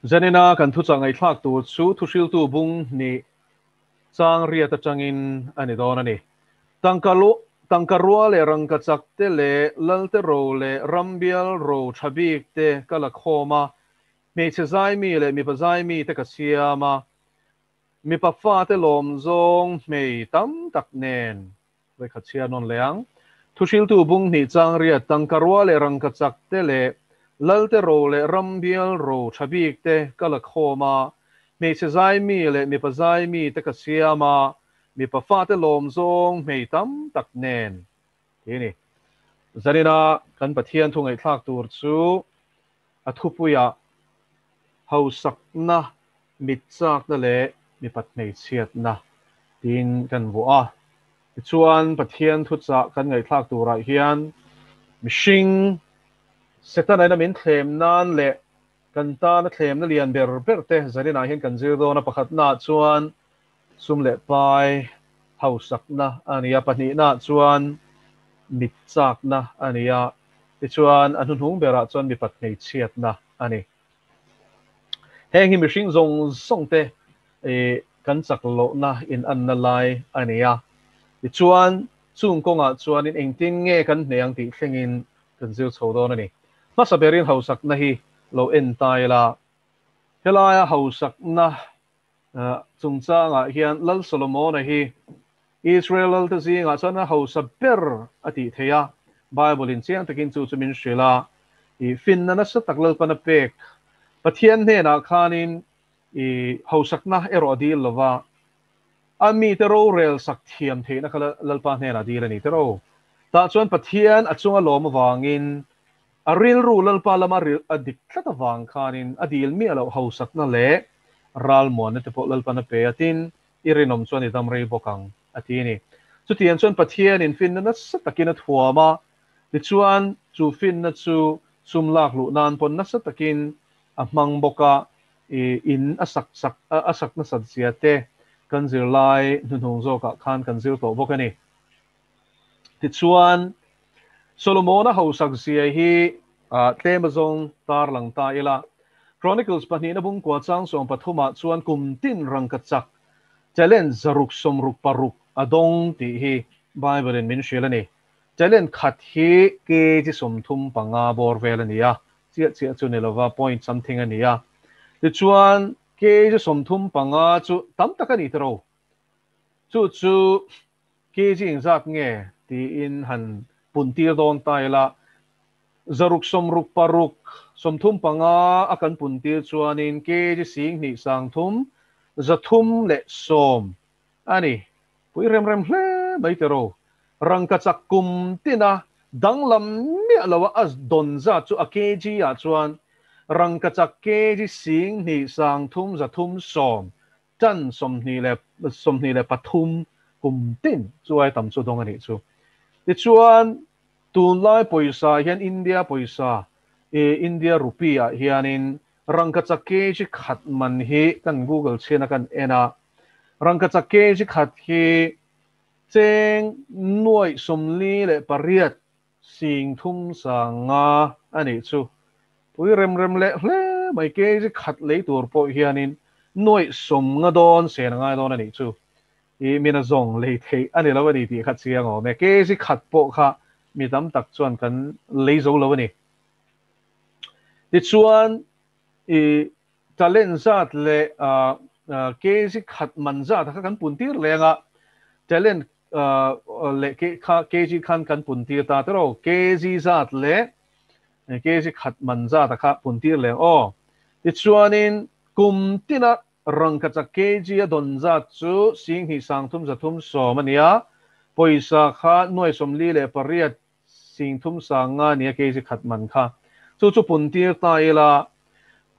zanina kan thu changai thlak tu chu thusil tu bung ni chang ria ta changin ani don ani tangkarua le rangkachak te le lalte ro le rambial ro thabik te kala khoma me chezai mi le mi pazai mi te ka siama mi pa fa te lom zong mei tam tak nen ve khachia non leang thusil tu bung ni chang ria tangkarua le rangkachak te le lalte ro le rambial ro thabik te kala khoma me chezai mi le mi pazai mi te ka siama mi pa fa te lom zong mei tam tak nen ini zanina kan pathian thungai thlak tur chu athupuya hausakna mitchakna le mipat hmeichhiatna tin kan vua chuan pathian thucha kan ngai thlak tura hian mihring setana na min thlem nan le kan ta na thlem na lian ber ber te zanina hian kan zir do na pakhat na chuan sum le pai hausakna ania pahnih na chuan mitchakna ania ti chuan anhun hung bera chuan mipat hmeichhiatna ani heng hi mihring zong song te kan chak lo na in an na lai ania ti chuan chung konga chuan in engtin nge kan hneang ti thlengin kan zir chho don ani masa berin hausakna hi lo en tai la helaya hausakna chungchanga hian lal solomon hi Israel ta zinga chana hausa ber ati theya Bible in chiang takin chu chumin shrila I finna na sa taklal pana pek pathian ne na khanin I hausakna erodil lova ami tero rel sak thiam the na khala lalpa ne na dilani tero ta chuan pathian achunga lom wangin aril ru lalpa lama ril adik thata wang khanin adil mi alo hausakna le ral mon te po lalpa na pe atin irinom chuan idam rei bokang atini chutian chuan pathian in finna na sa takin thuama ti chuan chu finna chu sumlak lu nan pon na sa takin amang boka in asak na sadziate kan zir lai nunung zo ka khan kan zir to bokani ti chuan solomona hausak zia hi temazong tar lang ta ila chronicles panina bung kwa chang som pathuma chuan kumtin rangkachak challenge zaruk somruk paruk adong ti hi bible in min shilani challenge khat hi ke ji somthum panga bor velania chia chu nelova point something ania ti chuan ke ji somthum panga chu tam takani tro chu ke ji ingzak nge ti in han puntir don taila zaruk somruk paruk somthum panga akan puntir chuanin ke ji sing ni sangthum zathum le som ani pui rem hle mai tero rangkachak kum tina danglam mi alawa as donza chu akeji ya chuan rangkachak keji sing ni sangthum zathum som chan somni le pathum kum tin chuai tam chu dong ani chu ti chuan tunlai poisa hian India poisa India rupiah hianin rangkachak keji khat man hi kan Google chena kan ena rangkachak keji khat hi cheng nuai somli le pariat sing thum sanga ani chu pui rem le hle mai keji khat le tur po hianin nuai som nga don se na ngai don ani chu I mina zong le thei ani lawani ti khat chiang o me keji khat po kha mi tam tak chuan kan leizo lawani ti chuan talent zat le keji khat man zat kha kan puntir lenga talent le keji kan puntir ta tero keji zat le keji khat man zat kha puntir leng o ti chuanin kum tina rangkachak keji don zat chu sing hi sangthum zathum somania poisa kha noi somli le pariat singthum sanga nia keji khat man kha chu puntir ta ila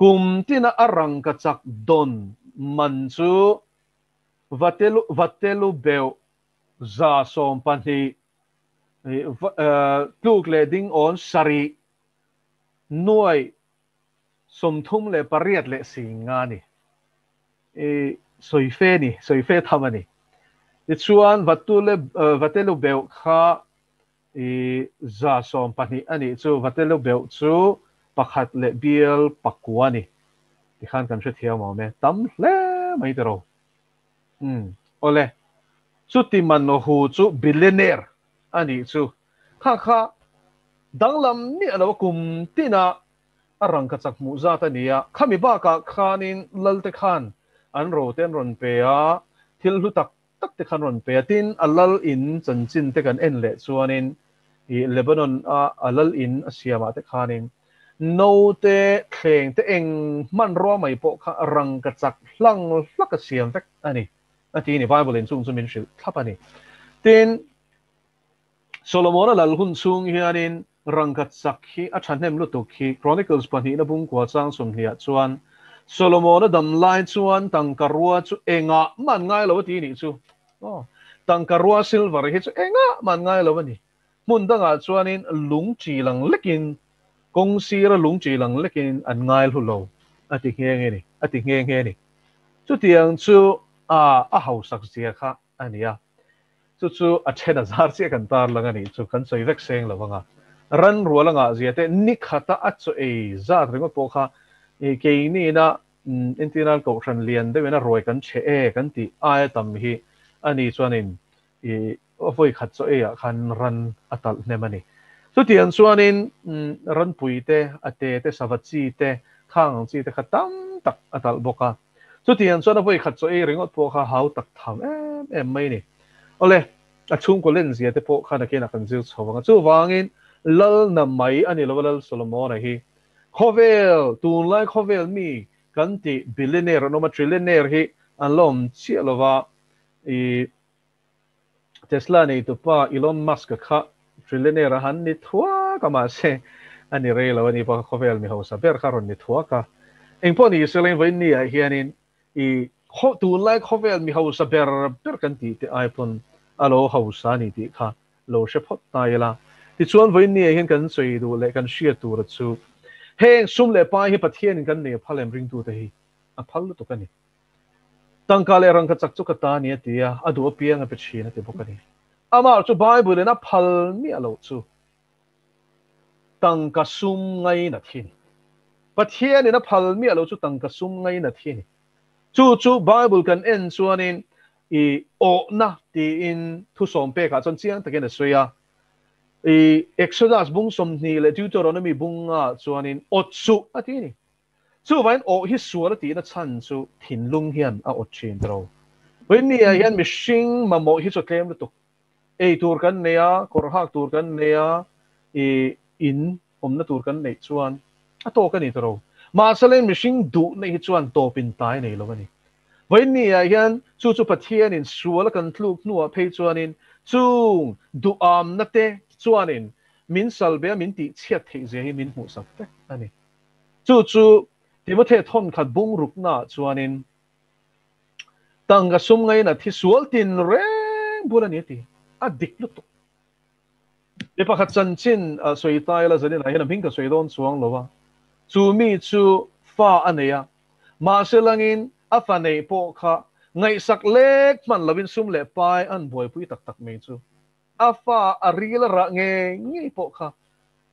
kum tina arangkachak don man chu vatelu beu za som pani tluk le ding on sari nuai somthum le pariat le singani soife thamani ti chuan vatelu beu kha za som pani ani chu vatelu beu chu pakhat le bial pakuani thì khan kan thia mau me tam hle mai te ro ole chu ti man no hu chu billionaire ani chu kha danglam ni alo kum tina arang ka chak mu za ta nia khami ba ka khanin lalte khan an ro ten ron pe a thil lu tak tak te khan ron pe tin alal in chanchin te kan en le chuanin i Lebanon a alal in asiama te khanin no te thleng te eng man ro mai po kha rang ka chak hlang hlak ka siam tak ani ati ni Bible in chung min shil thap ani tin Solomon lal hun chung hianin rangkat sakhi a thanem lu tuk hi Chronicles pani na bung kwa chang som hlia chuan Solomon dam lai chuan tangkarua chu enga man ngai lo ti ni chu tangkarua silver hi chu enga man ngai lo ni mun danga chuanin lung chi lang lekin kong sira lung chi lang lekin an ngai lu lo ati nge ni ati nge ni chu tiang chu a hausak sia kha ania chu a thena zar che kan tar langa ni chu kan choi vek seng lawanga ran rualanga ziate nikhata a chu e zar ringo po kha e ke ni na intinal ko ran lian de na roi kan che e kan ti ai tam hi ani chuanin e voi khat chu e khan ran atal ne mani chu tian chuanin ran puite ate te savachi te khang chi te khatam tak atal boka chu tian chuan voi khat chu e ringo po kha hau tak tham em mai ni ole a chung ko len zia te po khana ke na kan zil chawanga chu wangin lal na mai ani lawal Solomon hi khovel tun lai khovel mi kan ti billionaire no ma trillionaire hi an lom chi lova i Tesla nei tu pa Elon Musk kha trillionaire han ni thua ka ma se ani re lo ni pa khovel mi hosa ber kharon ni thua ka eng po ni selen vai ni a hianin i kho tun lai khovel mi hosa ber kan ti te iPhone alo hausa ni ti kha lo she phot tai la ti chuan voi ni hen kan chei du le kan shia tu ra chu heng sum le pa hi pathian kan ne phalem ring tu te hi a phal lu to kan ni tangka le rang ka chak chu ka ta ni tia adu piang a pe china te bokani ama chu Bible na phal mi alo chu tangka sum ngai na thin pathian na phal mi alo chu tangka sum ngai na thin chu Bible kan en chuanin i o na ti in thu som pe ka chon chiang taken soya i Exodus bung som ni le Deuteronomy bung a chuanin otsu atini chu vain o hi suara ti na chan chu thin lung hian a ot chin tro when ni hian mishing ma mo hi chu tlem lu tu ei tur kan neya kor hak tur kan neya i in omna tur kan nei chuan a to kan ni tro ma salen mishing du nei hi chuan to pin tai nei lo ni với nia hian chu pathian in sual kan thluk nuwa phei chuanin chung du na te chuanin min salbe min ti chiat thei je hi min mu sak te ani chu Timothy thon khat bung ruk na chuanin tanga sum ngai na thi sual tin reng bulan ti a dik lu tu le pakhat chan chin soi tai la zanin a hian hing ka soi don chuang lowa chu mi chu fa aneya ma selangin afa nei po kha ngai sak lek man lovin sum le pai an boy pui tak tak me chu afa aril ra nge po kha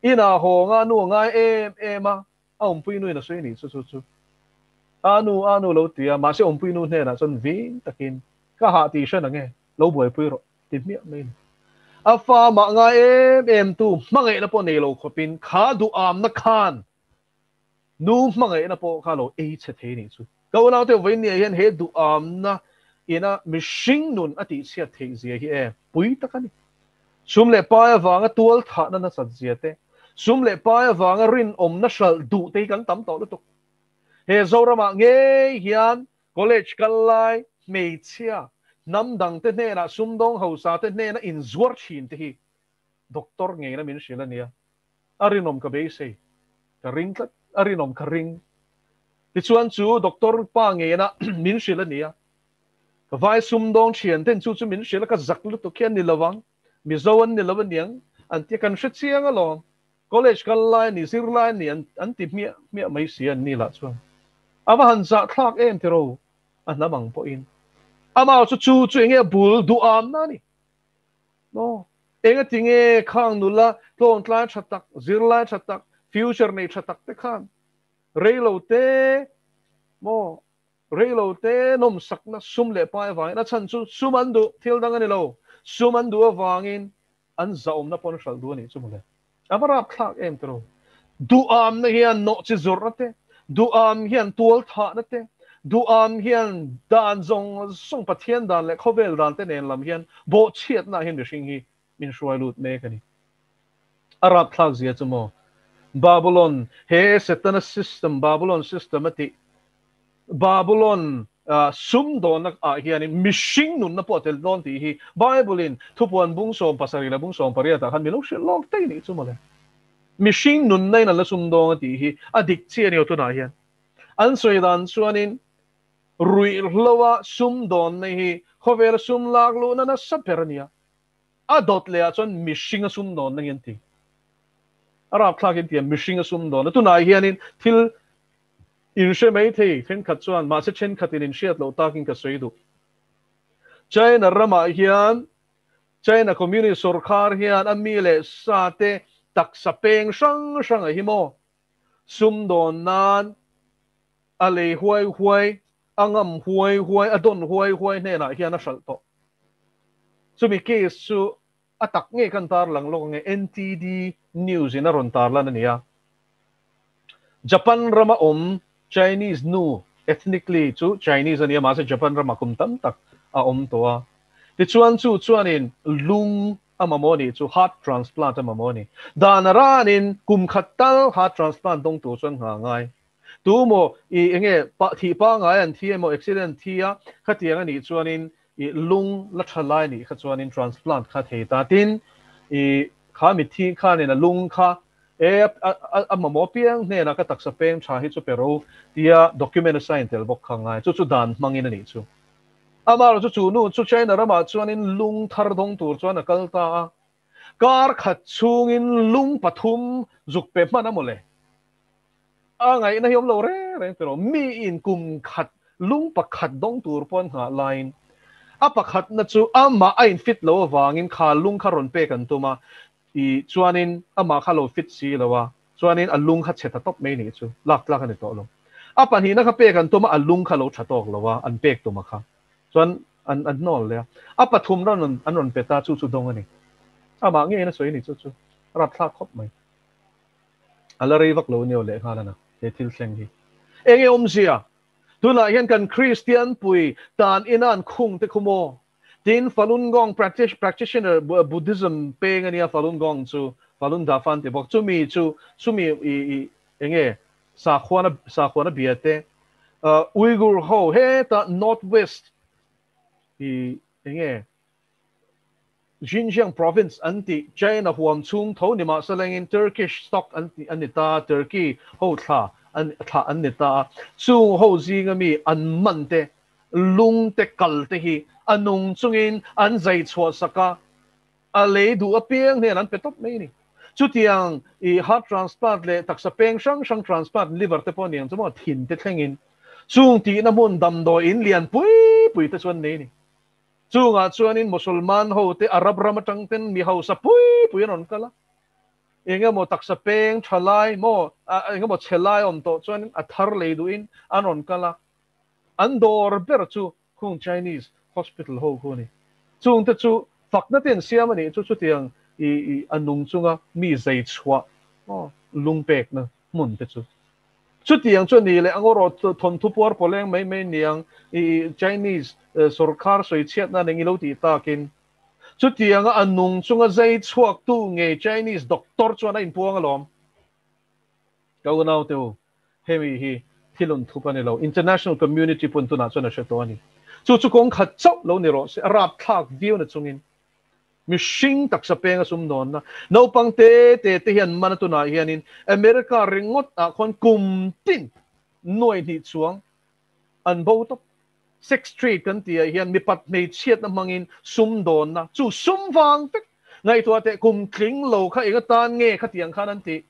ina ho nga nu ngai em a pui nu na soi ni chu anu lo tia ma se pui nu ne na chon vin takin ka ha ti sha na nge lo boy pui ro ti mi me afa ma ngai em tu ma ngai na po nei lo khopin kha du na khan nu ma ngai na po kha lo e che the ni chu câu nào theo với nia hiện hết đủ na ina mishing nun ati sia thei zia hi e pui takani sum le pa wanga tual tha na sat zia te sum le pa wanga rin na shal du te kan tam to lu tu he zorama nge hian college kalai mei chia nam dang te ne na sum dong hausa te ne na in zuar chin te hi doctor nge na min shilania arinom ka be sei ka ring ka arinom ka ring ti chuan chu doctor pa nge na min shila nia ka vai sum dong chien ten chu min shila ka zak lu to khian ni lawang mi zowan ni lawan yang an ti kan hre chiang along college kal lai ni sir lai ni an ti mi mai sian ni la chuan ama han za thlak em ti ro an namang po in ama chu nge bul du na ni no enga tinge khang nula tlon tla thatak zir lai thatak future nei thatak te khan reilo te reilo te nom sakna sum le pai wang na chan chu sumandu thil dang ani lo sumandu awangin an zaum na pon shal du ani chumule amara khak em tro du am na hian no chi zurate du am hian tual tha na te du am hian dan zong song pathian dan le khovel dan te nen lam hian bo chiat na hian de sing hi min shwai lut me kani arab khak zia chumo Babylon he setana system Babylon systematic Babylon sum don nak hian mishing nun na potel don ti hi Bible in thupuan bung som pasari la bung som paria ta khan milo she lok te ni chumale mishing nun nai na la sum don ti hi adik che ni tu na hian an soi dan chuanin rui hlawa sum don nei hi khovel sum lak lu na na sapernia adot le a chon mishing sum don na ti arab thlakin ti mishing sum don tu na hianin thil in she mai thei fen khat chuan ma se chen khatin in shiat lo takin ka soidu China rama hian China communist sarkar hian amile sate tak sapeng sang sang hi mo sum don nan ale huai huai angam huai huai adon huai huai ne na hian a sal to chumi case su atak nge kan tar lang lo nge NTD news in a ron tar lan ania Japan rama Chinese nu ethnically chu Chinese ania ma se Japan rama kum tam tak a to a ti chuan chu chuanin lung amamoni chu heart transplant amamoni danaran kum khatal heart transplant dong tu chuan nga ngai tu mo I enge pa thi pa ngai an thi mo accident thia khatiang ani chuanin I lung la thalai ni kha chuanin transplant kha thei ta tin I kha mi thi kha ne na lung kha amamo piang ne na ka tak sa peng tha hi chu pero tia document sign tel bok kha ngai chu dan mangin ani chu amaro chu nu chu China rama chuanin lung thar dong tur chuan a kalta kar khat chungin lung pathum zukpe mana mole ngai na hiom lo re pero mi in kum khat lung pakhat dong tur pon ha line pakhat na chu ama ain fit lo wangin kha lung kha ron pe kan tuma I chuanin ama kha lo fit si lawa chuanin a lung kha cheta top me ni chu lak ani to lo pan hi na kha pe kan tuma a lung kha lo thatok lawa an pek tuma kha chuan an nol le pathum ron an ron peta chu dong ani ama nge na soi ni chu rat thla khop mai ala rei vak lo ni le kha na he thil thleng hi enge zia tuna hian kan Christian pui tan inan khung te khumo tin Falun Gong practitioner Buddhism peng ania Falun Gong chu Falun Dafan te bok chumi enge sa khwana biate Uyghur ho he ta northwest enge Xinjiang province anti China huam chung tho ni ma salengin Turkish stock anita Turkey ho tha anita chung ho zingami an mante lung te kal te hi anung chungin an zai chwa saka a le du a piang ne an petop me ni chutiang heart transplant le taksa peng sang transplant liver te poniang chmo thin te thlengin chung ti na mun dam do in lian pui te chuan ne ni chunga chuanin musulman ho te arab ramatang ten mi ho sa pui non kala enga mo taksa peng thalai mo enga mo chelai to chuanin athar le du in anon kala andor ber chu khung Chinese hospital ho ko ni chung te chu fakna ten siam ani chu tiang anung chunga mi zai chwa lungpek na mun te chu tiang chu ni le angoro thon thu por poleng mai niang Chinese sarkar soi chiat na ngi lo ti takin chu tiang anung chunga zai chhuak tu nge Chinese doctor chuan in puang alom kau nau teu hemi hi thilun thupani lo international community pun tu na chona shetoni chu kong khat chau lo ni ro se rap thak view na chungin mi shing tak sa penga sum non na no pang te hian man tu na hianin America ringot a khon kum tin noi ni chuang an bo to sex trade kan tia hian mipat Hmeichhiatna mangin sum don na chu sum wang tek ngai to te kum kling lo kha inga tan nge kha tiang khan an ti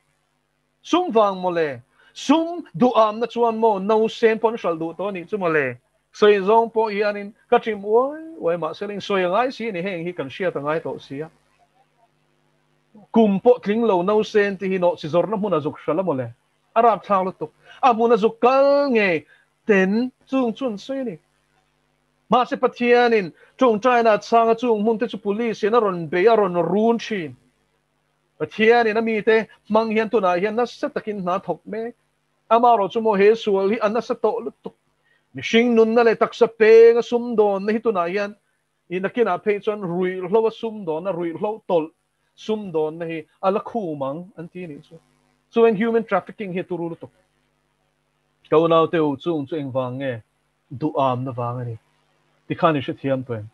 sum wang mole sum du am na chuan mo no sen pon shal du to ni chu mole soi zong po hianin ka chim oi ma seling soi ngai si ni heng hi kan sia ta ngai to sia kum po kling lo no sen ti hi no si zor na mun azuk shala mole arab thang lo to amuna zuk kal nge ten chung chun soi ni ma se pathianin chung China changa chung mun te chu police na ron be a ron run chin pathianin na mi te mang hian tu na hian na sa takin na thok me ama ro chu mo he sual hi an na sa to lu tu mishing nun na le tak sa pe nga sum don na hi tu na hian in akina pe chon rui lo sum don na rui lo tol sum don na hi ala khu mang an ti ni chu so when human trafficking hi tu ru tu kau nau te u chung chu eng wang nge du am na wang ani ti khan ni thiam pen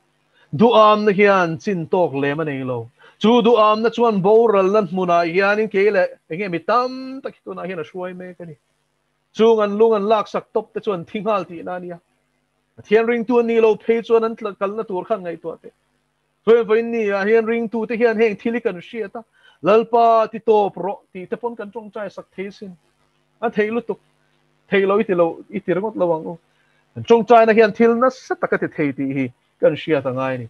du am na hian chin tok le ma nei lo chu du am na chuan boral nan muna hian in ke le enge mi tam tak tu na hian a shuai me ka ni chung an lung an lak sak top te chuan thingal ti na nia thian ring tu ni lo phe chuan an kal na tur khan ngai to te thôi với ni à hiền ring tu te hiền heng thili kan shia ta lalpa ti to pro ti te pon kan trong chai sak the sin a thei lu tuk thei lo iti rangot lawang o trong chai na hiền thil na sa ta ka te thei ti hi kan shia ta ngai ni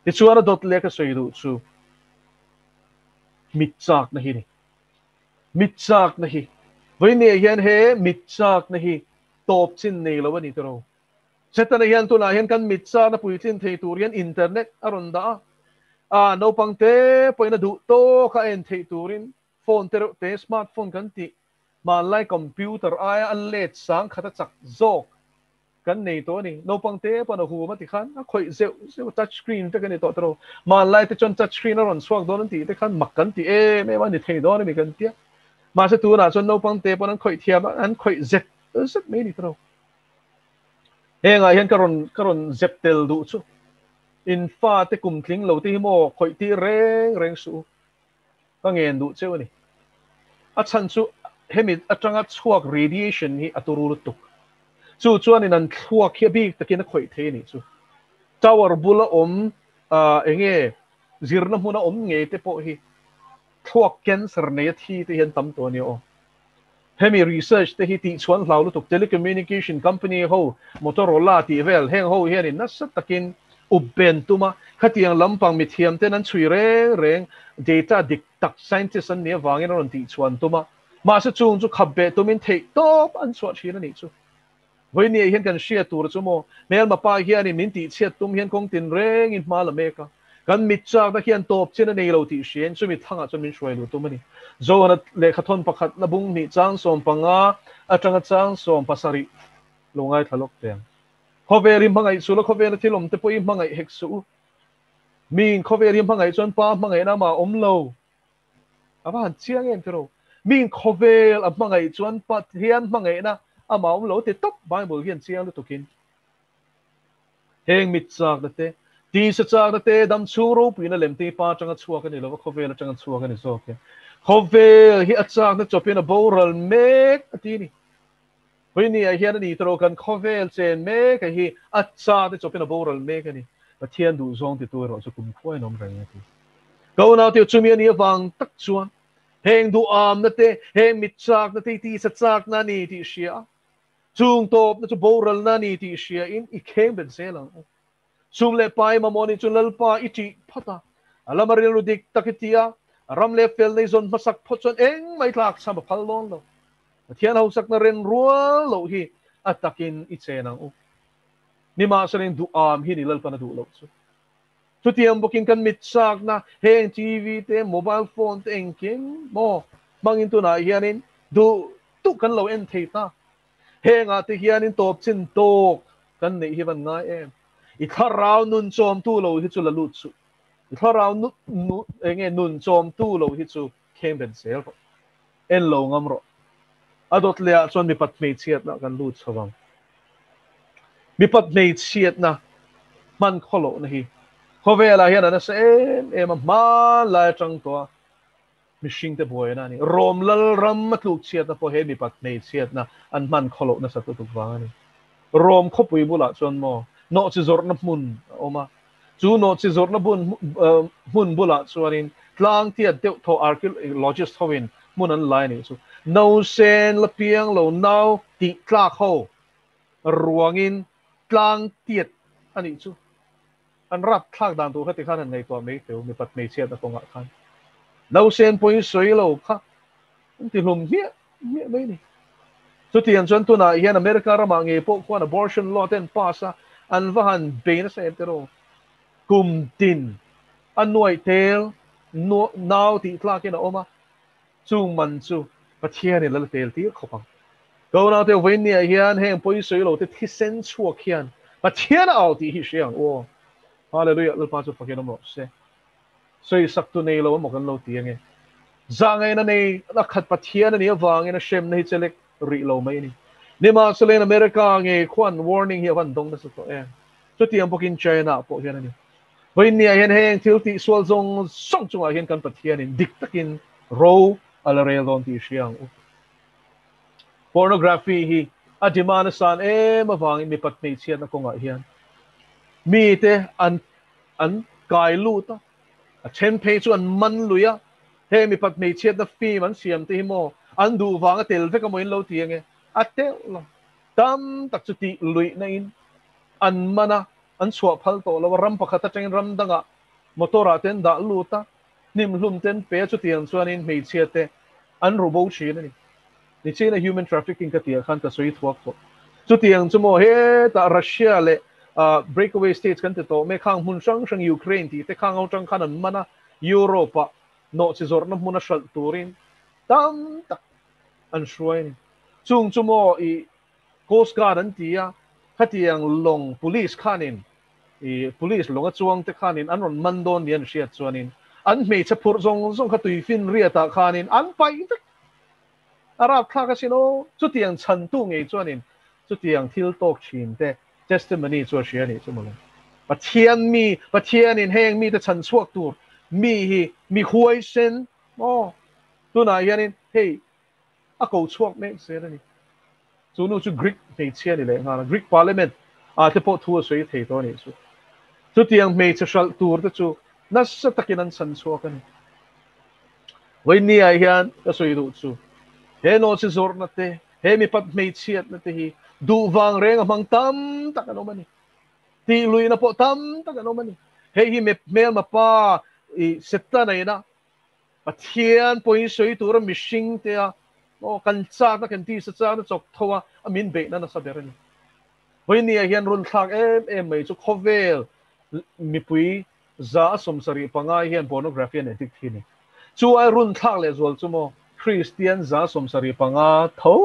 ti chuan a dot le ka soi du chu mit chak na hi ni mit chak na hi với ni hiền he mit chak na hi top chin nei lo ni to Seta na hiyan to na hiyan kan mitsa na puitin thei turian internet aron da no pang te poi na du to ka en thei turin phone te smartphone kan ti man lai computer ai an let sang khata chak zok kan nei to ni no pang te pa na hu ma ti khan a khoi zeu touch screen te kan ni to tro man lai te chon touch screen aron swak don ti te khan mak kan ti me ma ni thei do ni kan ti ma se tu na chon no pang te pa an khoi thiam an khoi zet me ni tro he nga hian karon zeptel du chu in fa te kum thling lo ti mo khoi ti reng su ka ngen du cheu ni a chan chu hemi atanga chuak radiation hi aturu tuk chu chuan in an thuak hi bi takin khoi the ni chu tower bula enge zirna huna nge te po hi thuak cancer ne thi te hian tam to ni o hemi research te hi ti chuan hlau lu tuk telecommunication company ho Motorola ti vel heng ho hian in nasat takin uben tuma khatiang lampang mi thiam ten an chui reng data dik tak scientist an ne wangin ron ti chuan tuma ma sa chung chu khabbe tumin thei top an chuat hin ani chu voi ni hian kan shia tur chu mo mel ma pa hian in min ti chiat tum hian kong tin reng in ma la meka kan mit chak da hian top chen nei lo ti shen chu mi thanga chu min shwai lu tumani zo na le khathon pakhat na bung ni chang som panga atanga chang som pasari lungai thalok teng khoveri mangai su lo khoveri thilom te poi mangai hek su min khoveri mangai chon pa mangai na ma omlo aba han chiang em tro min khovel ab mangai chon pa hian mangai na ama omlo te top bible hian chiang lu tukin heng mit chak da te ti sa chak da te dam churo pina lem te pa changa chua ka ni lo khovel changa chua ka ni so ke khovel hi achak na chopina boral mek atini với ni hian ni tro kan khovel chen me ka hi achak na chopina boral mek ani pathian du zong ti tu ro chu kum khoi nom rang ti ko na ti chumi ani wang tak chuan heng du am na te heng mit chak na te ti sa chak na ni ti sia chung top na chu boral na ni ti sia in I kheng ben selang chung le pai ma moni chu lalpa iti phata alamari lu dik takitia ram le fel nei zon masak photson eng mai tlak sam phal lon lo thian Hausakna ren rual lo hi atakin ichenang u ni ma saren du am hi ni lalpa na du lo chu tiam booking kan mit sak na heng TV te mobile phone te engking mo mangin tu na hianin du tu kan lo en theita heng a te hianin top chin tok kan nei hi ban ngai em I tharau nun chom tu lo hi chu la lut chu I tharau nu enge nun chom tu lo hi chu khem ben sel en lo ngam ro adot le chon Mipat Hmeichhiatna kan lut chawang Mipat Hmeichhiatna man kholo na hi khovela hian ana se em ma la chang to mishing te boy na ni rom lal ram matluk chiat na po he Mipat Hmeichhiatna an man kholo na sa tu wang ani rom khopui bula chon mo no chi zor na mun oma chu no chi zor na mun bula chuanin tlang tia deuh tho archaeologist howin mun an lai ni chu no sen la piang lo now ti tlak ho ruangin tlang tiat ani chu an rap thak dan tu khati khan an nei to me teu Mipat Hmeichhiatna konga khan no sen poi soi lo kha ti hlum hia me ni chu tiang chuan tuna hian America rama nge po khuan abortion law ten passa an vahan beina se tero kum tin anuai tel no now ti tlak in oma chung man chu pathian in lal tel ti khopang go now te win nia hian heng poi soi lo te thi sen chuak hian pathian out ti hi siang o hallelujah lal pa chu pakin mo se soi sak tu nei lo mo kan lo ti nge zangai na nei na khat pathian ni awang in a shem nei chelek ri lo mai ni nima selen America nge khuan warning hi van dong na so to chu tiang pokin China po hian ni win nia hian heng thil ti swal zong song chunga hian kan pathian in dik takin ro ala rel don ti siang pornography hi a demand san mawang in Mipat Hmeichhiatna konga hian mi te an kai lu ta a chen phe chu an man luya he Mipat Hmeichhiatna fi man siam te mo an du wang a tel ve ka moin lo ti nge a tel lo tam tak chu ti lui na in an mana an chua phal to lo ram pakhat ateng ram danga motora ten da lu ta nim hlum ten pe chu tiang chuan in Hmeichhiate an robo chi na ni china human trafficking ka tia khan ka soi thuak to chu tiang chu mo he ta Russia le breakaway states kan te to me khang mun sang sang Ukraine ti te khang au tang khan an mana Europa no chi zor na mun a shal turin tam tak an shruai ni chung chu mo I coast guard an tia khatiang long police khanin police longa chuang te khanin an ron mandon nian ria chuanin an mei chapur zong zong khatui fin ria ta khanin an pai Arab thaka sino chu tiang chan tu ngei chuanin chu tiang thil tok chin te testimony chu ria ni chu mo pathian in heng mi te chan chuak tur mi hi mi huai sen tu na hianin hey a ko chuak me se ni chu nu chu Greek Hmeichhia ni le nga Greek parliament te po thu soi thei to ni chu tiang mei chal tur te chu nas sa takin an chan chuak ani wai ni ai hian ka soi du chu he no chi zor na te he Mipat Hmeichhiatna te hi du wang reng amang tam tak ano mani ti lui na po tam tak ano mani he hi mel ma pa setta nei na pathian point soi tur mishing te kan chak na kan ti sa chak na chok thowa amin be na sa berin hoi ni hian run thak mai chu khovel mi pui za som sari panga hian pornography an addict hi ni chu ai run thak le zol chu mo Christian za som sari panga tho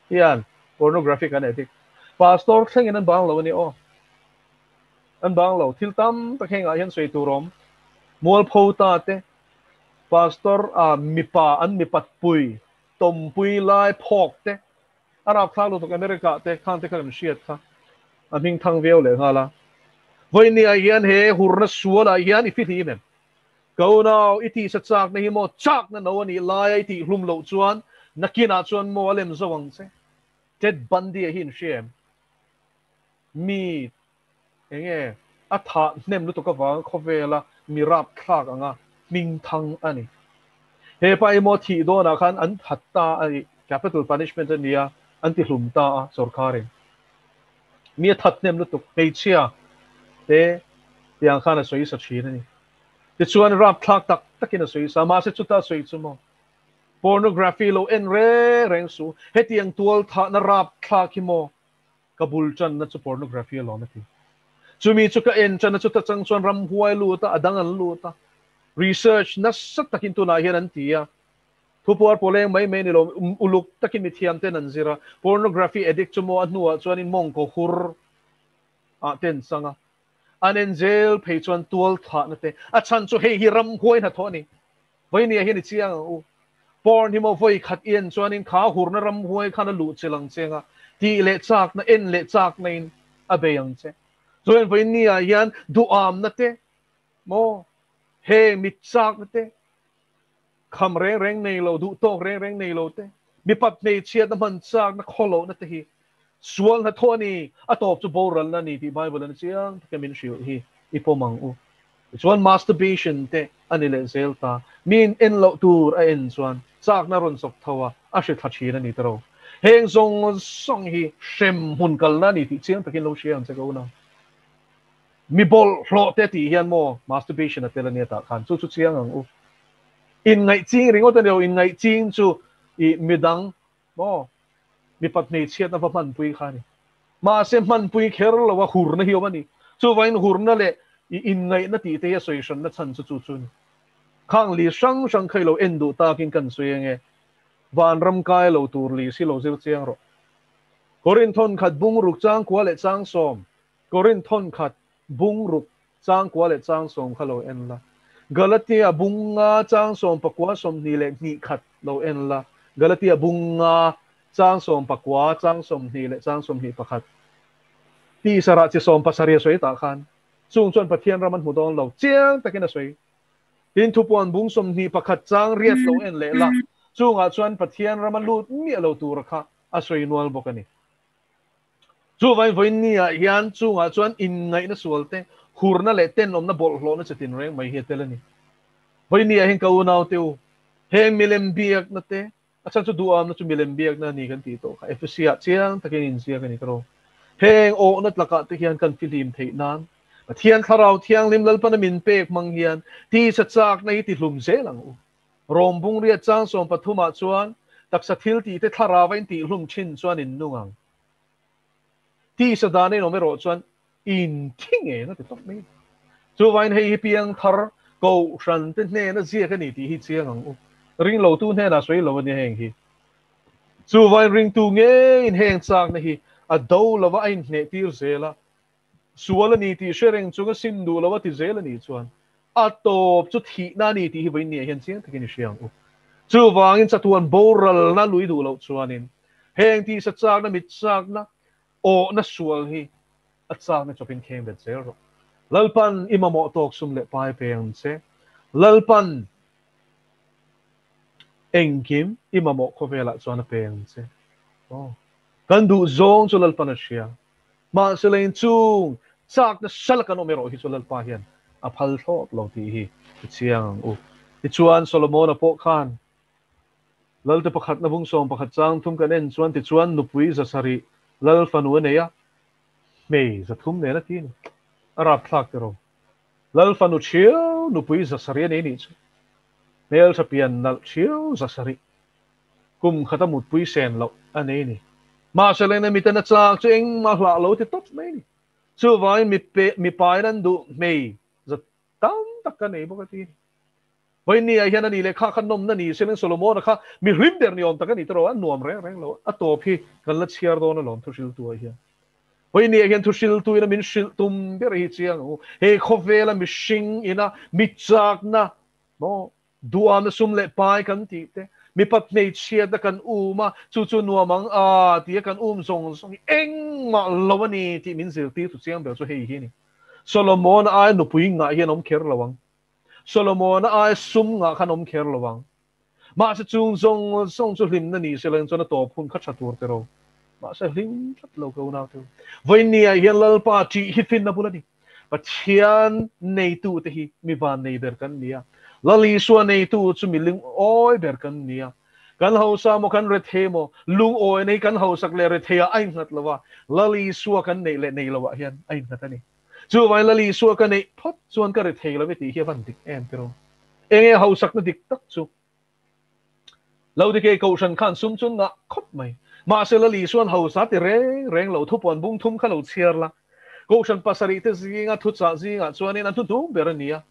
hian pornography kan addict pastor theng an bang lo ni an bang lo thil tam ta khenga hian soi turom mol phota te pastor mipa an mipat pui tom pui lai phok te Arab thang lo to America te khang te kan shiat kha aming thang veo le hala voi ni ai hian he hurna suala hian I fit hi mem go now iti sa chak na hi mo chak na no ani lai ti hlum lo chuan nakina chuan mo alem zawang se Ted Bundy hin shem mi enge a tha nem lu to ka wang khovela mirap thak anga ming thang ani he pa mo thi do na khan an thatta ai capital punishment ania anti hlumta sarkare mi that nem lu to peichia te yang khana soi sa chi ni te chuan rap thak tak takin soi sa ma se chuta soi chumo pornography lo en reng su hetiang tual tha na rap thak hi mo kabul chan na chu pornography lo na ti chumi chu ka en chan na chu ta chang chuan ram huai lu ta adang an lu ta research na sat takin tu na hian an tia thupor poleng mai ni lo uluk takin mi thiam ten an zira pornography addict chu mo anua chuan in mong ko hur ten sanga anen jail phei chuan tual tha na te a chan chu hei hi ram huai na thoni voi ni hi ni chiang porn hi mo voi khat ien chuan in kha hur na ram huai khana lu chelang chenga ti le chak na en le chak na in a beyang che zoen voi ni hian du am na te mo he mi chak na te kham reng nei lo du tok reng nei lo te Mipat Hmeichhiatna man chak na kholo na te hi sual na thoni atop chu boral na ni ti Bible na chiang kamin shiu hi ipomang chuan masturbation te anile zelta min en lo tur a en chuan chak na ron sok thawa a she thachi na ni tro heng zong song hi shem hun kal na ni ti chiang takin lo shiam che go na mi bol hlo te ti hian mo masturbation a telania ta khan chu chu chiang ang in ngai ching ringo ta in ngai ching chu I midang mo Mipat Hmeichhiatna va man pui khani ma se man pui kher lo wa hur na hiom ani chu vain hur na le in ngai na ti te soi shan na chan chu chu chun khang li sang sang khai lo endu ta kin kan sui nge van ram kai lo tur li si lo zir chiang ro korin thon khat bung ruk chang kwa le chang som korin thon khat bung ruk chang kwa le chang som khalo en la Galatia bunga chang som pakwa som ni le ni khat lo en la Galatia bunga chang som pakwa chang som ni le chang som hi pakhat ti sara chi som pasari soi ta khan chung chon pathian raman hudon lo chiang takin soi tin thu pon bung som ni pakhat chang riat lo en le la chunga chuan pathian raman lut mi lo tur kha a soi nual bokani chu vai voin ni a hian chunga chuan in ngai na sualte hurna le ten om na bol hlo na chatin reng mai he telani voin ni a hin kau nau teu he milem biak na te acha chu duam na chu milem biak na ni kan ti to kha efsia chiang takin in sia kan ni kro heng o na tlaka te hian kan filim thei nan thian tharau thiang lim lal pan min pek mang hian ti sa chak na hi ti hlum ze lang u rom bung ria chang som pathuma chuan taksa thil ti te thara vain ti hlum chin chuan in nungang ti sa dane no me ro chuan in thing e na te tok me chu vain hei piang thar ko ran te ne na zia ka ni ti hi chiang ang u ring lo tu ne na soi lo ni heng hi chu vain ring tu nge in heng chak na hi a do lawa ain ne tir zela suala ni ti shereng chunga sindu lawa ti zela ni chuan a top chu thi na ni ti hi vain ni hian chiang takin siang u chu wangin chatuan boral na lui du lo chuanin heng ti sa chak na mit chak na o na sual hi a chak na chopin khem bet zero lalpan imamo tok sum le pai peng che lalpan engkim imamo khovela chuan a peng che oh kan du zong chu lalpan a sia ma selain chung chak na salakan omero hi chu lalpa hian a phal thop lo ti hi chiang u ti chuan solomon a po khan lal te pakhat na bung som pakhat chang thum kan en chuan ti chuan nupui za sari lal fanu ne ya me za thum ne na tin arap thlak te ro lal fanu chiu nupui za sari ne ni chu mel sa pian nal chiu za sari kum khata mut pui sen lo ane ni ma selen na mitana chak chu eng ma hla lo ti top mai ni chu vai mi pai nan du me za tam tak ka nei bo ka ti Vậy ni ai hiện nay lệ khá khăn nôm na ni xem Solomon khá mi hrim der ni om ta cái ni tro an nuam reng reng lo a to phi kan la chiar do na lom thu sil tu ai hian vậy ni ai hiện thu sil tu na min sil tum ber hi chiang he khovela mi shing ina mi chak na no duam na sum le pai kan ti te mi pat nei chia da kan ma chu chu nuamang a ti kan song song eng ma lo ni ti min sil ti tu chiang ber chu hei hi ni Solomon ai no pui nga hian om kher lawang Solomon ai sum nga khanom kher lawang ma se chung zong song chu hlim na ni selen chona to phun kha chatur te ro ma se hlim chat lo ko na tu voi ni ai hian lal pa chi hi fin na pula ni pathian nei tu te hi mi van nei ber kan nia lali suwa nei tu chu mi ling oi ber kan nia kan hausa mo kan rethe mo lung oi nei kan hausak le rethe ai ngat lawa lali suwa kan nei le nei lawa hian ai ngat ani chu vai lali suwa kan nei phot chuan ka rethe la ti hi van dik em pero enge hausak na dik tak chu lo di ke ko san khan sum chun nga khop mai ma se lali suan hausa ti reng reng lo thu pon bung thum kha lo chiar la ko san pasari te zinga thu cha zinga chuan in an thu tu berania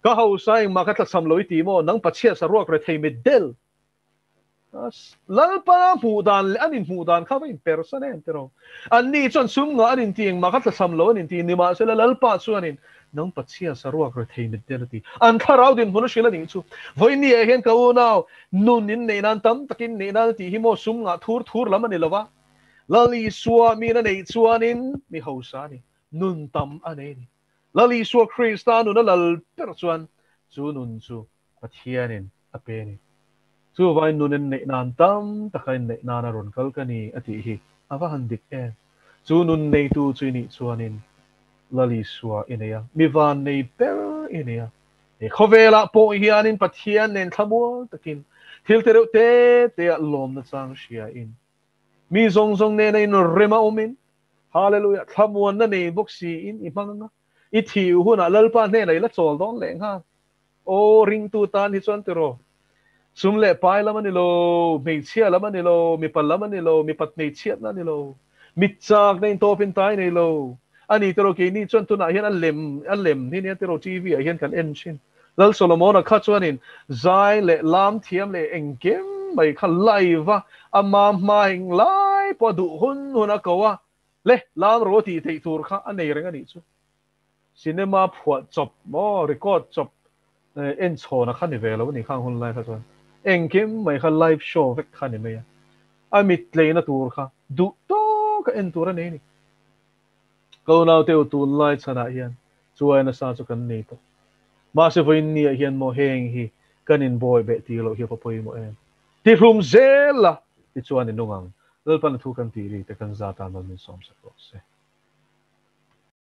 ka hausa ing ma ka sam loi ti mo nang pachia sa ruak rethe me del lalpa mudan anin mudan kha vai person entero anni chon sum nga anin ting ma kha sam lo anin ti ni ma se lalpa chuanin nang pachia sa ruak re thei mit delati an tharau din hunu shila ni chu voi ni e hen ka u naw nun in nei nan tam takin nei nan ti hi mo sum nga thur thur lam ani lawa lali suwa mi na nei chuanin mi hausa ni nun tam ane ni lali suwa kristanu na lal per chuan chu nun chu pathianin ape ni chu vai nunin nei nan tam takain nei nan ron kal kani ati hi awa handik e chu nun nei tu chini chuanin lali suwa ineya mi van nei per ineya e khovela po hianin pathian nen thamul takin thil te lom na chang sia in mi zong zong ne nei no rema omin hallelujah thamuan na nei boxi in imanga I thiu huna lalpa ne nei la chol don leng ha o ring tu tan hi chuan tero sum le pai lama ni lo Hmeichhia lama ni lo Mipat lama ni lo Mipat Hmeichhiatna ni lo mit chak na in topin tai ni lo ani tero ke ni chon tu na hian an lem ni ne tero TV a hian kan en chin lal Solomon a kha chuanin zai le lam thiam le engkem mai kha live ama hing lai po du hun a kawa le lam ro ti thei tur kha anei reng ani chu cinema phuat chop mo record chop en chona kha ni velo ni khang hun lai kha chuan engkem mai kha live show vek kha ni me a mit le na tur kha du to ka en tur ani ni câu nào tiêu tụi lai chana hiền chuai na sa chu kan nei to ma se voin ni hiền mo heng hi kan in boy be ti lo hi pa poi mo em ti rum zela ti chuan in nungang lal pan thu kan ti ri te kan za ta man min som sa ko se